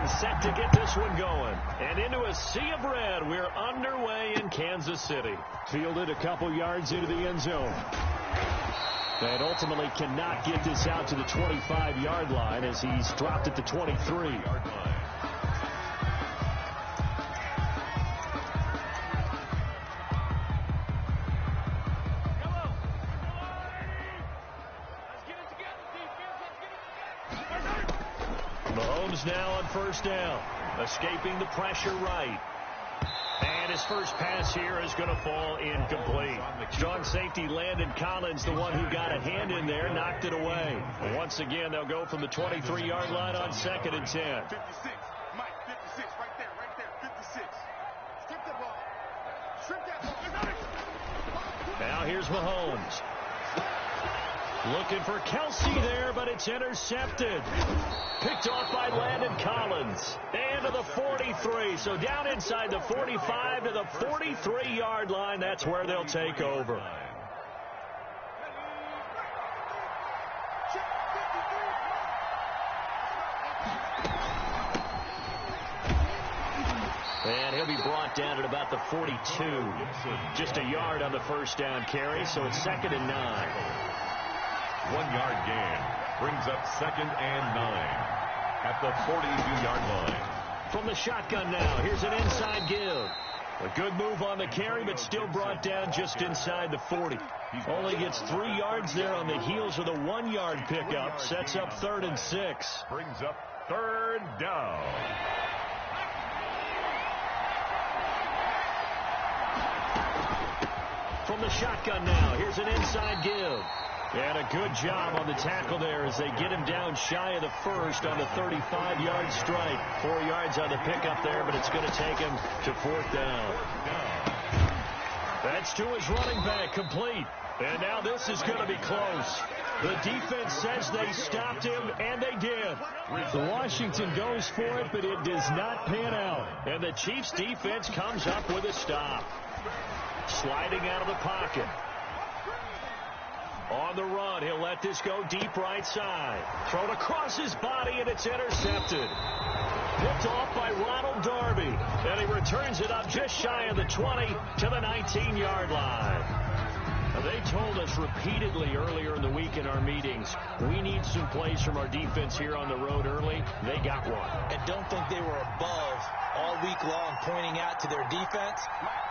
getting set to get this one going. And into a sea of red, we're underway in Kansas City. Fielded a couple yards into the end zone. And ultimately cannot get this out to the 25-yard line as he's dropped at the 23-yard line. Mahomes now on first down, escaping the pressure right. And his first pass here is going to fall incomplete. Strong safety Landon Collins, the one who got a hand in there, knocked it away. Once again, they'll go from the 23-yard line on 2nd and 10. 56, Mike, 56, right there, 56. Strip that ball. Strip that ball. Now here's Mahomes. Looking for Kelsey there, but it's intercepted. Picked off by Landon Collins. And to the 43. So down inside the 45 to the 43-yard line. That's where they'll take over. And he'll be brought down at about the 42. Just a yard on the first down carry, so it's 2nd and 9. 1-yard gain brings up 2nd and 9 at the 42-yard line. From the shotgun now, here's an inside give. A good move on the carry, but still brought down just inside the 40. Only gets 3 yards there on the heels of the 1-yard pickup. Sets up 3rd and 6. Brings up 3rd down. From the shotgun now, here's an inside give. And a good job on the tackle there as they get him down shy of the first on the 35-yard strike. 4 yards on the pickup there, but it's going to take him to 4th down. That's to his running back, complete. And now this is going to be close. The defense says they stopped him, and they did. Washington goes for it, but it does not pan out. And the Chiefs' defense comes up with a stop. Sliding out of the pocket. On the run, he'll let this go deep right side. Thrown across his body, and it's intercepted. Picked off by Ronald Darby. And he returns it up just shy of the 20 to the 19-yard line. They told us repeatedly earlier in the week in our meetings, we need some plays from our defense here on the road early. They got one. And don't think they were above all week long pointing out to their defense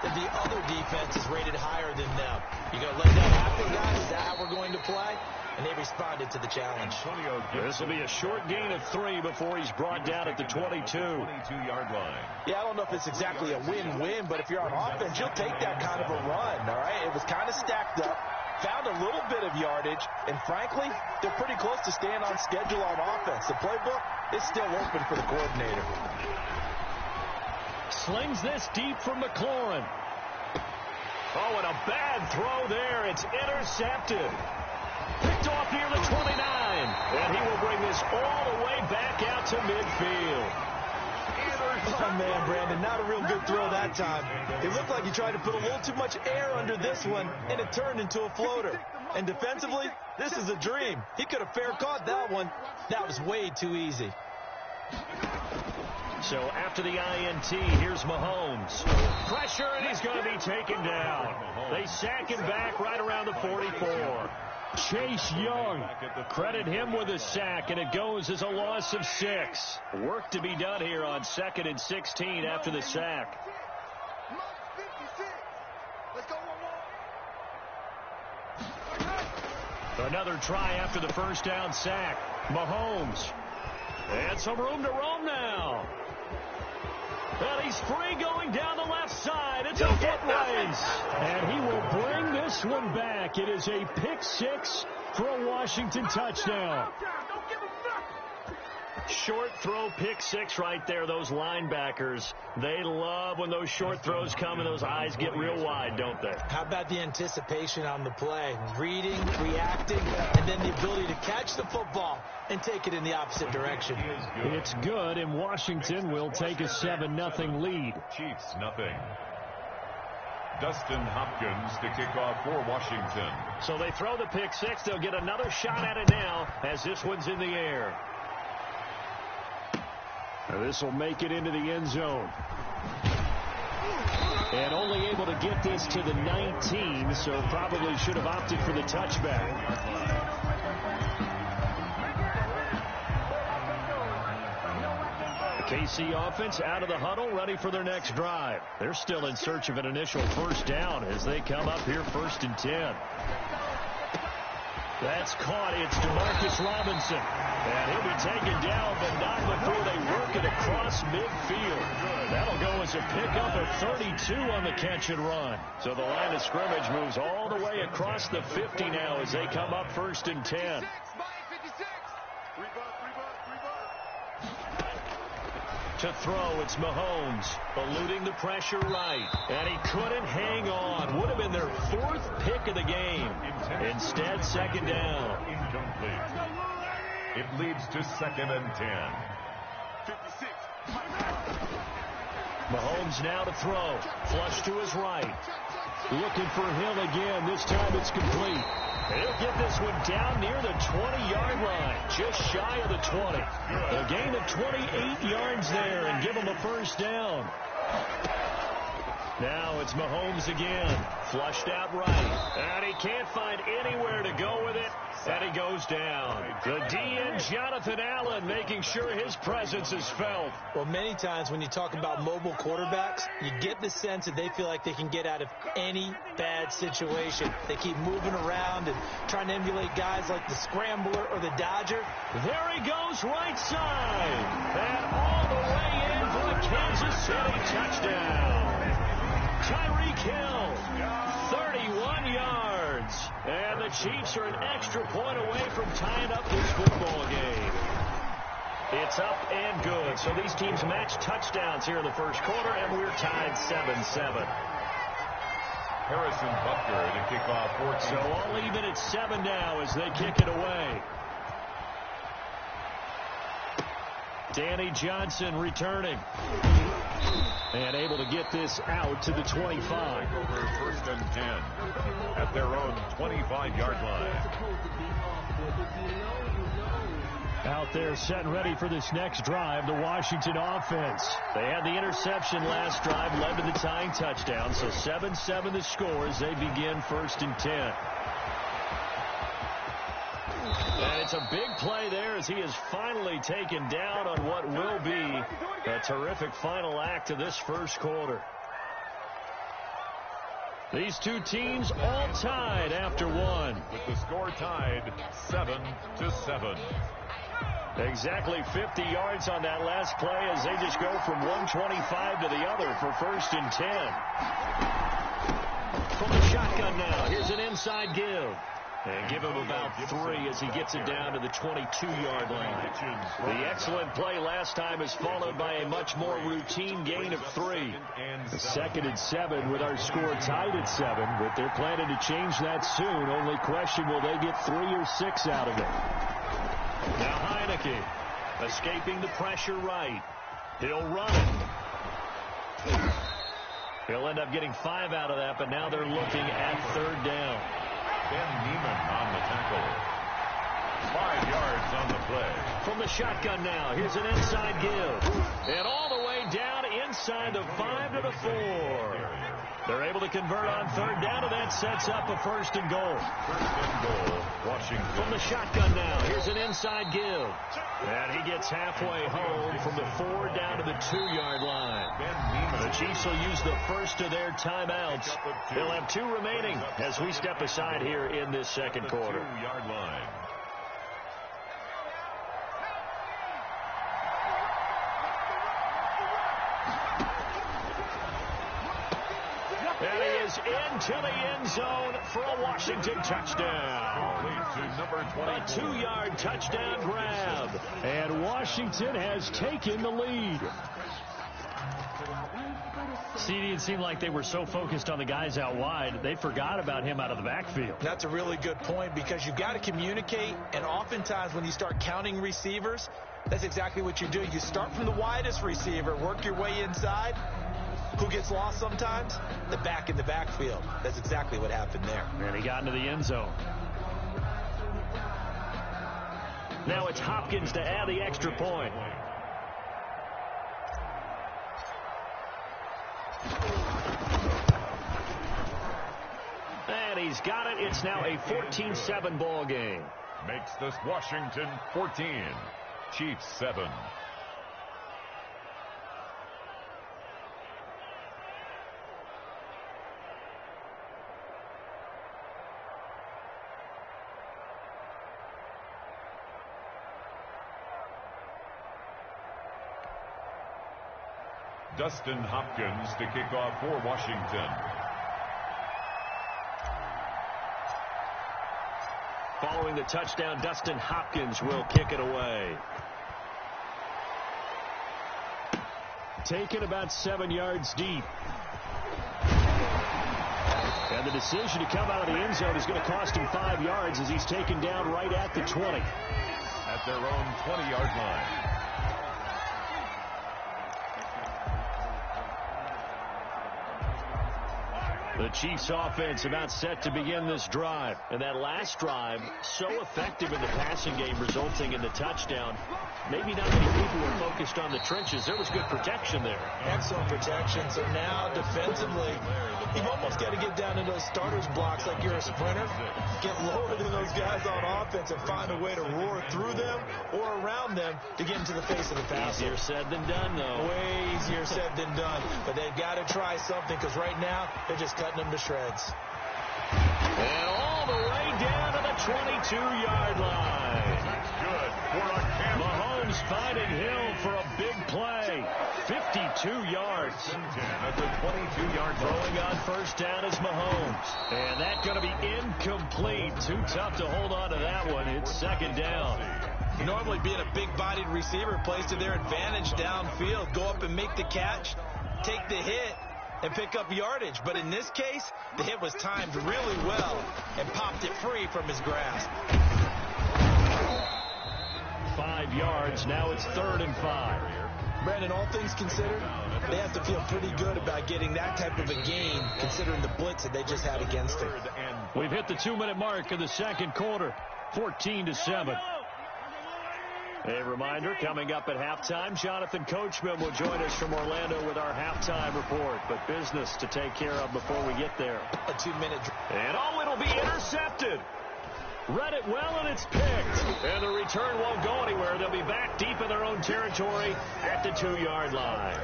that the other defense is rated higher than them. You going to let that happen, guys? Is that how we're going to play? And they responded to the challenge. This will be a short gain of 3 before he's brought down at the 22-yard line. Yeah, I don't know if it's exactly a win-win, but if you're on offense, you'll take that kind of a run, all right? It was kind of stacked up, found a little bit of yardage, and frankly, they're pretty close to staying on schedule on offense. The playbook is still open for the coordinator. Slings this deep from McLaurin. Oh, and a bad throw there. It's intercepted. Picked off near the 29. And he will bring this all the way back out to midfield. Oh, man, Brandon, not a real good throw that time. It looked like he tried to put a little too much air under this one, and it turned into a floater. And defensively, this is a dream. He could have fair caught that one. That was way too easy. So after the INT, here's Mahomes. Pressure, and he's going to be taken down. They sack him back right around the 44. Chase Young, credit him with a sack, and it goes as a loss of 6. Work to be done here on 2nd and 16 after the sack. Another try after the first down sack. Mahomes. And some room to roam now. And he's free going down the left side. It's a foot race. And he will bring this one back. It is a pick 6 for a Washington touchdown. Short throw, pick 6 right there. Those linebackers, they love when those short throws come and those eyes get real wide, don't they? How about the anticipation on the play? Reading, reacting, and then the ability to catch the football and take it in the opposite direction. It's good, and Washington will take a 7-0 lead. Chiefs, nothing. Dustin Hopkins to kick off for Washington. So they throw the pick 6. They'll get another shot at it now as this one's in the air. This will make it into the end zone. And only able to get this to the 19, so probably should have opted for the touchback. The KC offense out of the huddle, ready for their next drive. They're still in search of an initial first down as they come up here 1st and 10. That's caught. It's DeMarcus Robinson. And he'll be taken down, but not before they work it across midfield. That'll go as a pickup of 32 on the catch and run. So the line of scrimmage moves all the way across the 50 now as they come up 1st and 10. To throw, it's Mahomes, eluding the pressure right. And he couldn't hang on. Would have been their 4th pick of the game. Instead, 2nd down. Incomplete. It leads to 2nd and 10. 56. Mahomes now to throw. Flush to his right. Looking for Hill again. This time it's complete. He'll get this one down near the 20-yard line, just shy of the 20. A gain of 28 yards there and give him a first down. Now it's Mahomes again. Flushed out right. And he can't find anywhere to go with it. And he goes down. The DN, Jonathan Allen, making sure his presence is felt. Well, many times when you talk about mobile quarterbacks, you get the sense that they feel like they can get out of any bad situation. They keep moving around and trying to emulate guys like the Scrambler or the Dodger. There he goes, right side. And all the way in for a Kansas City touchdown. Tyreek Hill, 31 yards. And the Chiefs are an extra point away from tying up this football game. It's up and good. So these teams match touchdowns here in the first quarter, and we're tied 7-7. Harrison Butker to kick off 14. So all even at 7 now as they kick it away. Danny Johnson returning. And able to get this out to the 25. Over 1st and 10 at their own 25-yard line. Out there set and ready for this next drive, the Washington offense. They had the interception last drive, led to the tying touchdown. So 7-7 the score as they begin 1st and 10. And it's a big play there as he is finally taken down on what will be a terrific final act of this first quarter. These two teams all tied after one. With the score tied 7-7. Exactly 50 yards on that last play as they just go from 125 to the other for 1st and 10. From the shotgun now, here's an inside give. And give him about 3 as he gets it down to the 22-yard line. The excellent play last time is followed by a much more routine gain of 3. 2nd and 7 with our score tied at 7, but they're planning to change that soon. Only question, will they get 3 or 6 out of it? Now Heineke escaping the pressure right. He'll run it. He'll end up getting 5 out of that, but now they're looking at 3rd down. Ben Neiman on the tackle. 5 yards on the play. From the shotgun now, here's an inside give. And all the way down inside the 5 to the 4. They're able to convert on 3rd down, and that sets up a 1st and goal. 1st and goal, Washington. From the shotgun now, here's an inside give. And he gets halfway home from the 4 down to the 2-yard line. The Chiefs will use the first of their timeouts. They'll have 2 remaining as we step aside here in this second quarter. 2-yard line. And he is into the end zone for a Washington touchdown. A 2-yard touchdown grab. And Washington has taken the lead. CD, it seemed like they were so focused on the guys out wide, they forgot about him out of the backfield. That's a really good point because you've got to communicate, and oftentimes when you start counting receivers, that's exactly what you do. You start from the widest receiver, work your way inside. Who gets lost sometimes? The back in the backfield. That's exactly what happened there. And he got into the end zone. Now it's Hopkins to add the extra point. And he's got it. It's now a 14-7 ball game. Makes this Washington 14, Chiefs 7. Dustin Hopkins to kick off for Washington. Following the touchdown, Dustin Hopkins will kick it away. Taken about 7 yards deep. And the decision to come out of the end zone is going to cost him 5 yards as he's taken down right at the 20. At their own 20-yard line. The Chiefs offense about set to begin this drive. And that last drive, so effective in the passing game, resulting in the touchdown. Maybe not many people were focused on the trenches. There was good protection there. Excellent protection. So now defensively, you've almost got to get down into those starters blocks like you're a sprinter. Get lower than those guys on offense and find a way to roar through them or around them to get into the face of the passer. Easier said than done, though. Way easier said than done. But they've got to try something because right now they're just cutting them to shreds. And all the way down to the 22-yard line. Good for a camp. Mahomes finding Hill for a big play. 52 yards. At the 22-yard line. Throwing on first down is Mahomes. And that's going to be incomplete. Too tough to hold on to that one. It's second down. Normally being a big-bodied receiver plays to their advantage downfield. Go up and make the catch, take the hit, and pick up yardage. But in this case, the hit was timed really well and popped it free from his grasp. 5 yards. Now it's 3rd and 5. Brandon, all things considered, they have to feel pretty good about getting that type of a gain considering the blitz that they just had against them. We've hit the 2-minute mark of the second quarter. 14-7. A reminder, coming up at halftime, Jonathan Coachman will join us from Orlando with our halftime report. But business to take care of before we get there. A 2-minute. And it'll be intercepted. Read it well, and it's picked. And the return won't go anywhere. They'll be back deep in their own territory at the 2-yard line.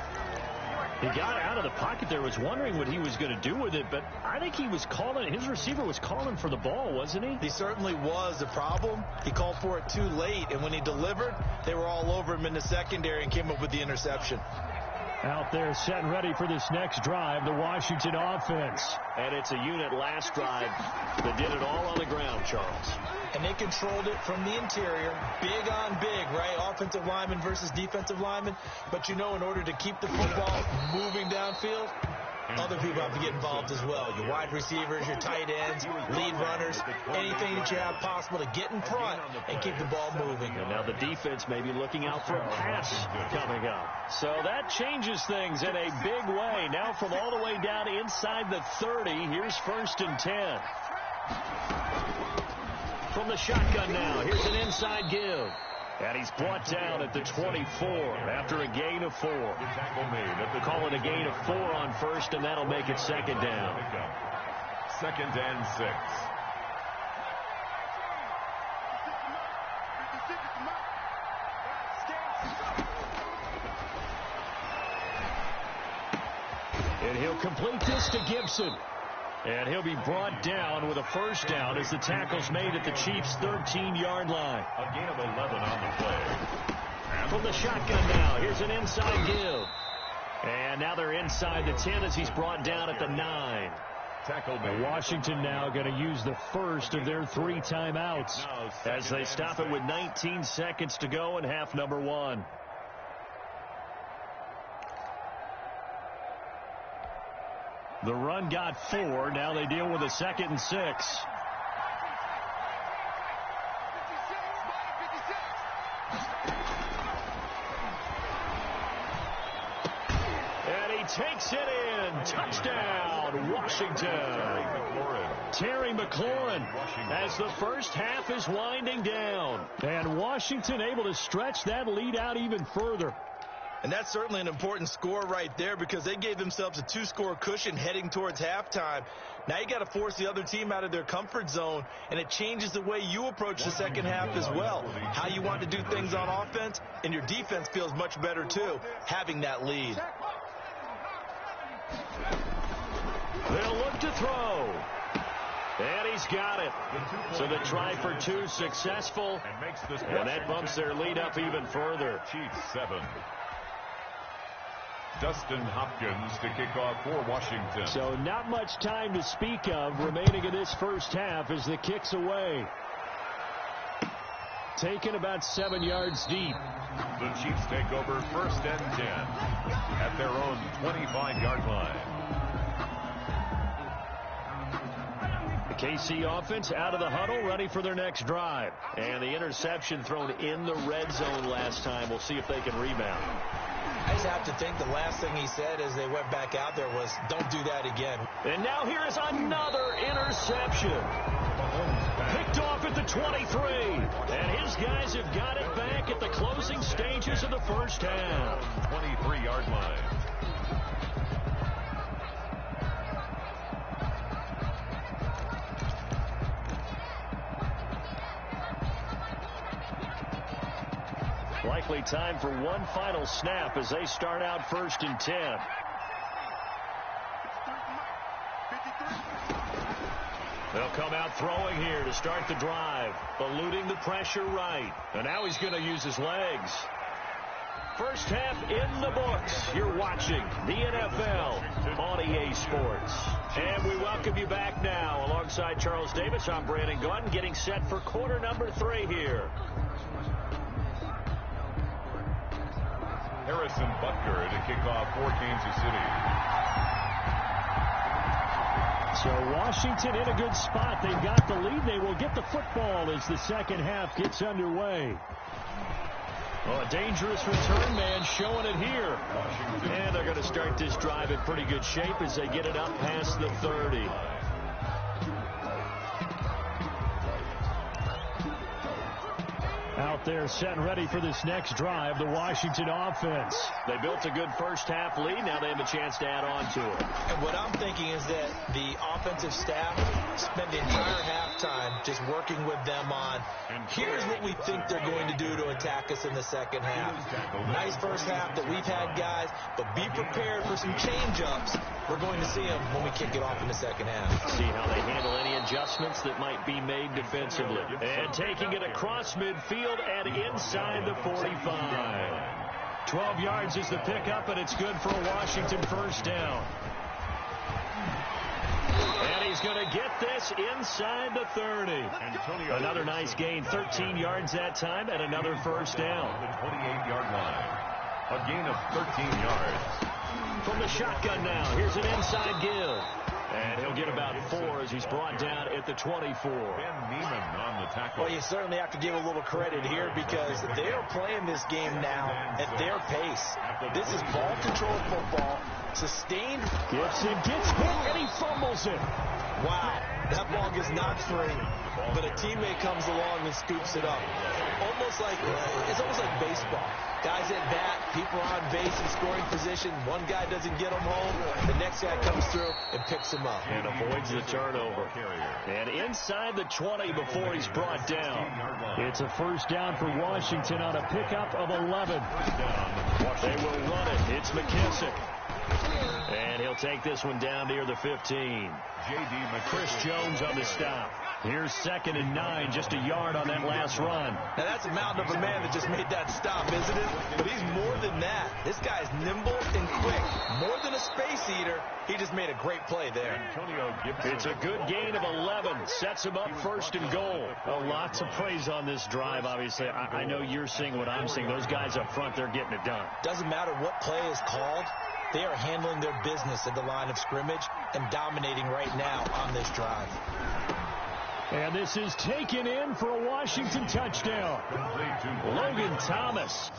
He got out of the pocket there, was wondering what he was going to do with it, but I think he was calling, his receiver was calling for the ball, wasn't he? He certainly was. The problem, he called for it too late, and when he delivered, they were all over him in the secondary and came up with the interception. Out there set and ready for this next drive, the Washington offense. And it's a unit last drive that did it all on the ground, Charles. And they controlled it from the interior, big on big, right? Offensive lineman versus defensive lineman. But, you know, in order to keep the football moving downfield, other people have to get involved as well. Your wide receivers, your tight ends, lead runners, anything that you have possible to get in front and keep the ball moving. And now the defense may be looking out for a pass coming up. So that changes things in a big way. Now from all the way down inside the 30, here's 1st and 10. From the shotgun now, here's an inside give. And he's brought down at the 24 after a gain of 4. Call it a gain of 4 on first, and that'll make it second down. 2nd and 6. And he'll complete this to Gibson. And he'll be brought down with a first down as the tackle's made at the Chiefs' 13-yard line. A gain of 11 on the play. And from the shotgun now, here's an inside give. And now they're inside the 10 as he's brought down at the 9. Washington now going to use the first of their 3 timeouts as they stop it with 19 seconds to go in half number 1. The run got 4. Now they deal with a 2nd and 6. And he takes it in. Touchdown, Washington. Terry McLaurin as the first half is winding down. And Washington able to stretch that lead out even further. And that's certainly an important score right there because they gave themselves a 2-score cushion heading towards halftime. Now you got to force the other team out of their comfort zone, and it changes the way you approach the second half as well. How you want to do things on offense, and your defense feels much better too, having that lead. They'll look to throw. And he's got it. So the try for 2 successful, and that bumps their lead up even further. Chiefs 7. Dustin Hopkins to kick off for Washington. So not much time to speak of remaining in this first half as the kick's away. Taken about 7 yards deep. The Chiefs take over 1st and 10 at their own 25-yard line. The KC offense out of the huddle, ready for their next drive. And the interception thrown in the red zone last time. We'll see if they can rebound. I just have to think the last thing he said as they went back out there was, don't do that again. And now here is another interception. Picked off at the 23. And his guys have got it back at the closing stages of the first half. 23-yard line. Likely time for one final snap as they start out 1st and 10. They'll come out throwing here to start the drive, eluding the pressure right. And now he's going to use his legs. First half in the books. You're watching the NFL on EA Sports. And we welcome you back now. Alongside Charles Davis, I'm Brandon Gaudin, getting set for quarter number 3 here. Harrison Butker to kick off for Kansas City. So Washington in a good spot. They've got the lead. They will get the football as the second half gets underway. Oh, a dangerous return man showing it here. And they're going to start this drive in pretty good shape as they get it up past the 30. Out there set and ready for this next drive, the Washington offense. They built a good first half lead. Now they have a chance to add on to it. And what I'm thinking is that the offensive staff spent the entire halftime just working with them on, here's what we think they're going to do to attack us in the second half. Nice first half that we've had, guys, but be prepared for some change-ups. We're going to see them when we kick it off in the second half. See how they handle any adjustments that might be made defensively. And taking it across midfield and inside the 45. 12 yards is the pickup, and it's good for a Washington first down. And he's going to get this inside the 30. Another nice gain, 13 yards that time, and another first down. The 28-yard line. A gain of 13 yards. From the shotgun now, here's an inside give. And he'll get about 4 as he's brought down at the 24. Ben Neiman on the tackle. Well, you certainly have to give a little credit here because they are playing this game now at their pace. This is ball control football, sustained. Gibson gets hit and he fumbles it. Wow, that ball gets knocked free, but a teammate comes along and scoops it up. It's almost like baseball. Guys at bat, people are on base in scoring position. One guy doesn't get them home. The next guy comes through and picks him up. And avoids the turnover. And inside the 20 before he's brought down. It's a first down for Washington on a pickup of 11. They will run it. It's McKissick. And he'll take this one down near the 15. Chris Jones on the stop. Here's 2nd and 9, just a yard on that last run. Now, that's a mountain of a man that just made that stop, isn't it? But he's more than that. This guy's nimble and quick. More than a space eater, he just made a great play there. It's a good gain of 11. Sets him up 1st and goal. Well, lots of praise on this drive, obviously. I know you're seeing what I'm seeing. Those guys up front, they're getting it done. Doesn't matter what play is called. They are handling their business at the line of scrimmage and dominating right now on this drive. And this is taken in for a Washington touchdown. Logan Thomas.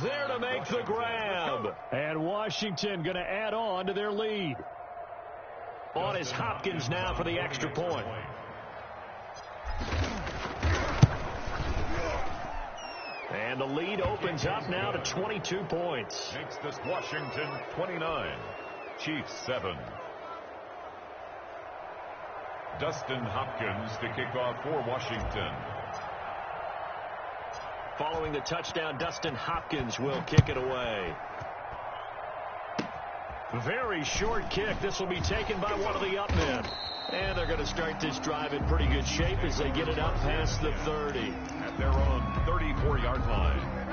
There to make the grab. And Washington going to add on to their lead. On is Hopkins now for the extra point. And the lead opens up now to 22 points. Makes this Washington 29, Chiefs 7. Dustin Hopkins to kick off for Washington. Following the touchdown, Dustin Hopkins will kick it away. Very short kick. This will be taken by one of the up men. And they're going to start this drive in pretty good shape as they get it up past the 30. At their own 34-yard line.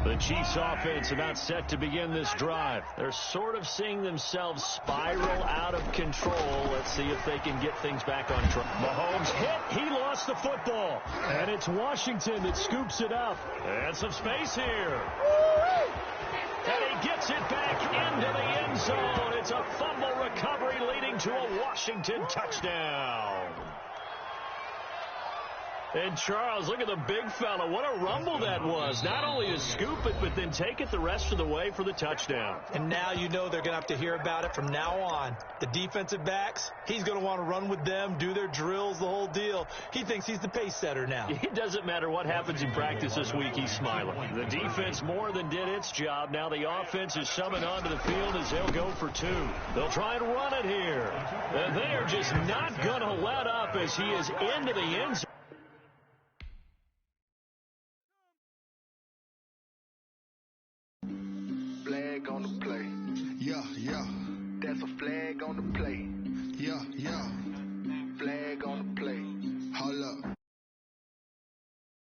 The Chiefs offense about set to begin this drive. They're sort of seeing themselves spiral out of control. Let's see if they can get things back on track. Mahomes hit. He lost the football. And it's Washington that scoops it up. And some space here. And he gets it back into the end zone. It's a fumble recovery leading to a Washington touchdown. And Charles, look at the big fella. What a rumble that was. Not only to scoop it, but then take it the rest of the way for the touchdown. And now you know they're going to have to hear about it from now on. The defensive backs, he's going to want to run with them, do their drills, the whole deal. He thinks he's the pace setter now. It doesn't matter what happens in practice this week. He's smiling. The defense more than did its job. Now the offense is summoned onto the field as they'll go for two. They'll try and run it here. And they are just not going to let up as he is into the end zone. Flag on the play. Yeah. That's a flag on the play.